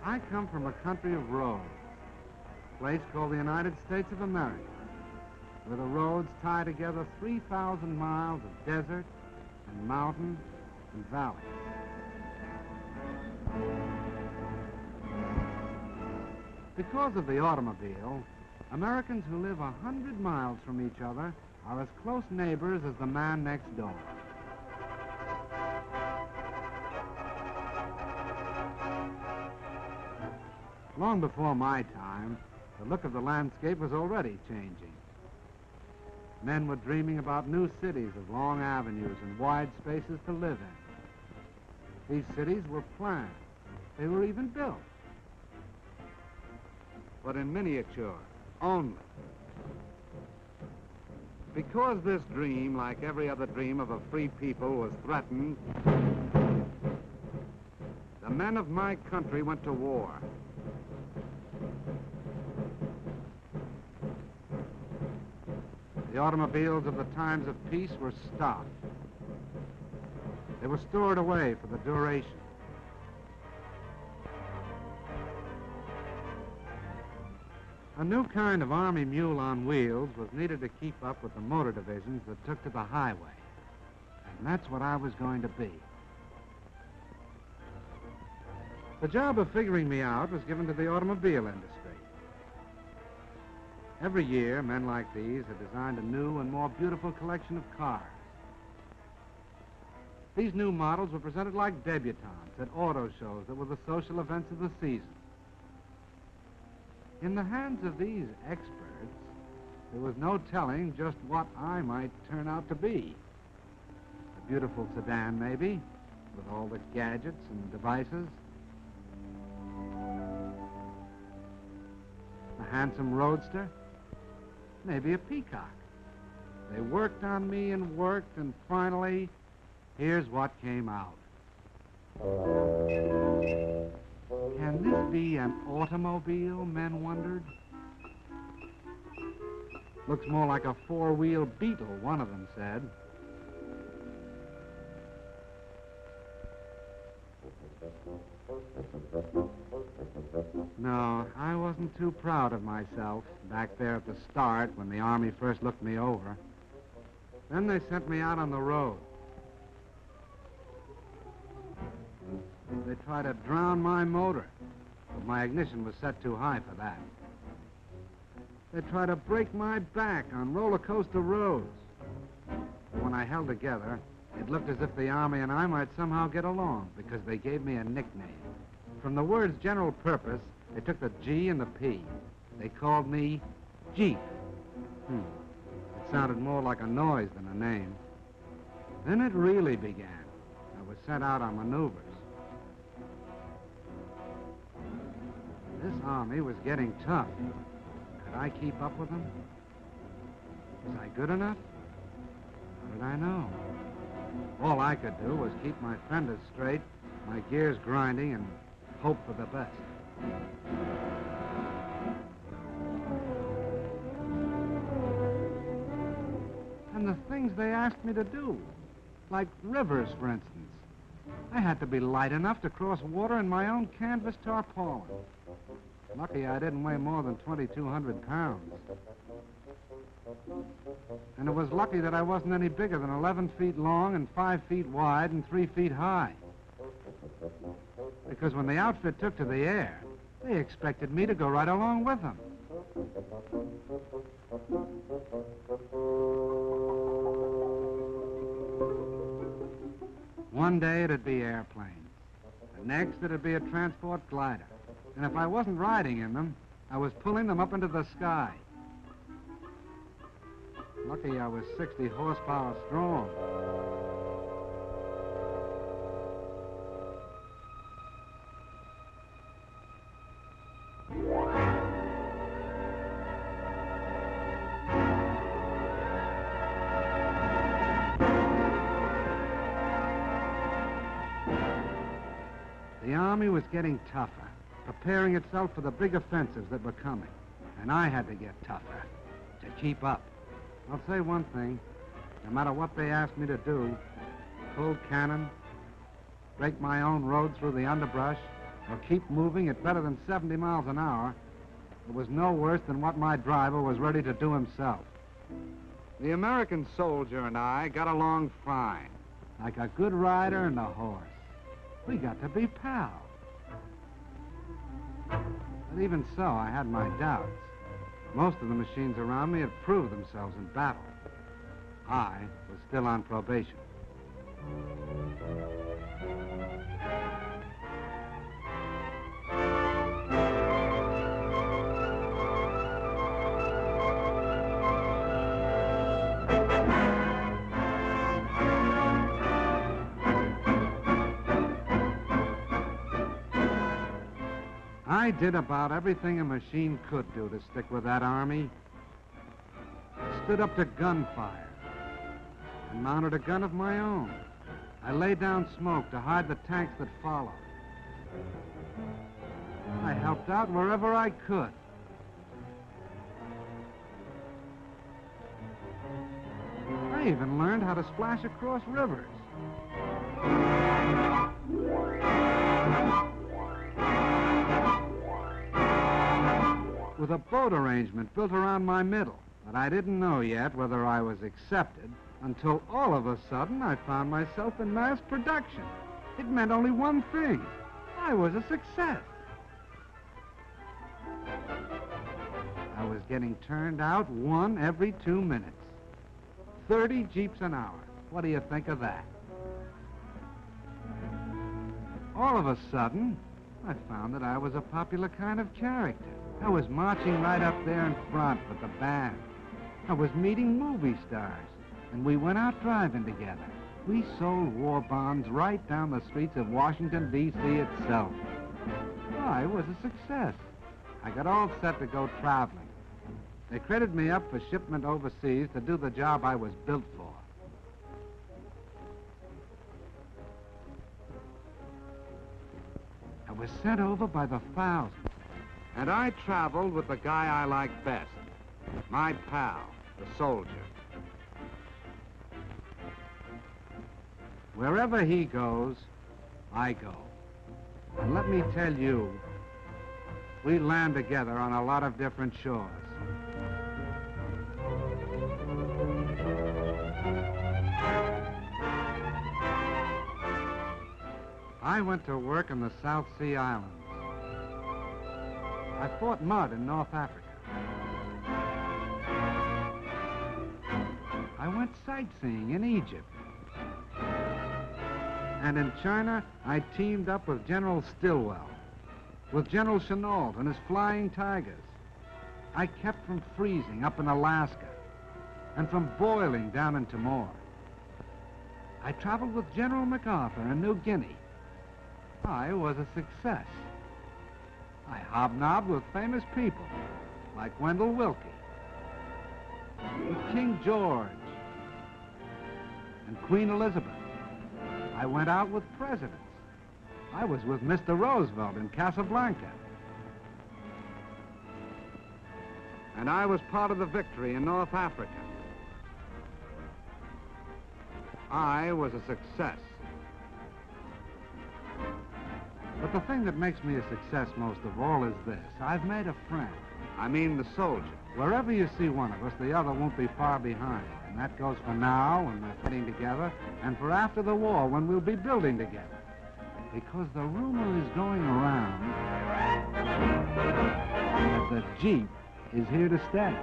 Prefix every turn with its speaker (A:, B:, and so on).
A: I come from a country of roads, a place called the United States of America, where the roads tie together 3,000 miles of desert and mountain and valley. Because of the automobile, Americans who live 100 miles from each other are as close neighbors as the man next door. Long before my time, the look of the landscape was already changing. Men were dreaming about new cities of long avenues and wide spaces to live in. These cities were planned. They were even built. But in miniature, only. Because this dream, like every other dream of a free people, was threatened, the men of my country went to war. The automobiles of the times of peace were stopped. They were stored away for the duration. A new kind of army mule on wheels was needed to keep up with the motor divisions that took to the highway. And that's what I was going to be. The job of figuring me out was given to the automobile industry. Every year, men like these had designed a new and more beautiful collection of cars. These new models were presented like debutantes at auto shows that were the social events of the season. In the hands of these experts, there was no telling just what I might turn out to be. A beautiful sedan, maybe, with all the gadgets and devices. A handsome roadster, maybe a peacock. They worked on me and worked, and finally, here's what came out. Can this be an automobile, men wondered? Looks more like a four-wheel Beetle, one of them said. No, I wasn't too proud of myself back there at the start when the Army first looked me over. Then they sent me out on the road. They tried to drown my motor, but my ignition was set too high for that. They tried to break my back on roller coaster roads. But when I held together, it looked as if the Army and I might somehow get along, because they gave me a nickname. From the words general purpose, they took the G and the P. They called me Jeep. It sounded more like a noise than a name. Then it really began. I was sent out on maneuvers. This Army was getting tough. Could I keep up with them? Was I good enough? How did I know? All I could do was keep my fenders straight, my gears grinding, and hope for the best. And the things they asked me to do, like rivers, for instance. I had to be light enough to cross water in my own canvas tarpaulin. Lucky I didn't weigh more than 2,200 pounds. And it was lucky that I wasn't any bigger than 11 feet long and 5 feet wide and 3 feet high. Because when the outfit took to the air, they expected me to go right along with them. One day it'd be airplanes. The next it'd be a transport glider. And if I wasn't riding in them, I was pulling them up into the sky. Lucky I was 60 horsepower strong. The Army was getting tougher, preparing itself for the big offensives that were coming. And I had to get tougher to keep up. I'll say one thing. No matter what they asked me to do, pull cannon, break my own road through the underbrush, or keep moving at better than 70 miles an hour, it was no worse than what my driver was ready to do himself. The American soldier and I got along fine, like a good rider and a horse. We got to be pals. But even so, I had my doubts. Most of the machines around me had proved themselves in battle. I was still on probation. I did about everything a machine could do to stick with that army. I stood up to gunfire and mounted a gun of my own. I laid down smoke to hide the tanks that followed. I helped out wherever I could. I even learned how to splash across rivers. With a boat arrangement built around my middle. But I didn't know yet whether I was accepted until all of a sudden I found myself in mass production. It meant only one thing. I was a success. I was getting turned out 1 every 2 minutes. 30 jeeps an hour. What do you think of that? All of a sudden, I found that I was a popular kind of character. I was marching right up there in front with the band. I was meeting movie stars, and we went out driving together. We sold war bonds right down the streets of Washington, D.C. itself. I was a success. I got all set to go traveling. They credited me up for shipment overseas to do the job I was built for. I was sent over by the thousands. And I traveled with the guy I liked best, my pal, the soldier. Wherever he goes, I go. And let me tell you, we land together on a lot of different shores. I went to work in the South Sea Islands. I fought mud in North Africa. I went sightseeing in Egypt. And in China, I teamed up with General Stilwell, with General Chennault and his Flying Tigers. I kept from freezing up in Alaska and from boiling down in Timor. I traveled with General MacArthur in New Guinea. I was a success. I hobnobbed with famous people, like Wendell Willkie, with King George, and Queen Elizabeth. I went out with presidents. I was with Mr. Roosevelt in Casablanca. And I was part of the victory in North Africa. I was a success. But the thing that makes me a success most of all is this. I've made a friend. I mean the soldier. Wherever you see one of us, the other won't be far behind. And that goes for now, when we're fighting together, and for after the war, when we'll be building together. Because the rumor is going around that the Jeep is here to stay.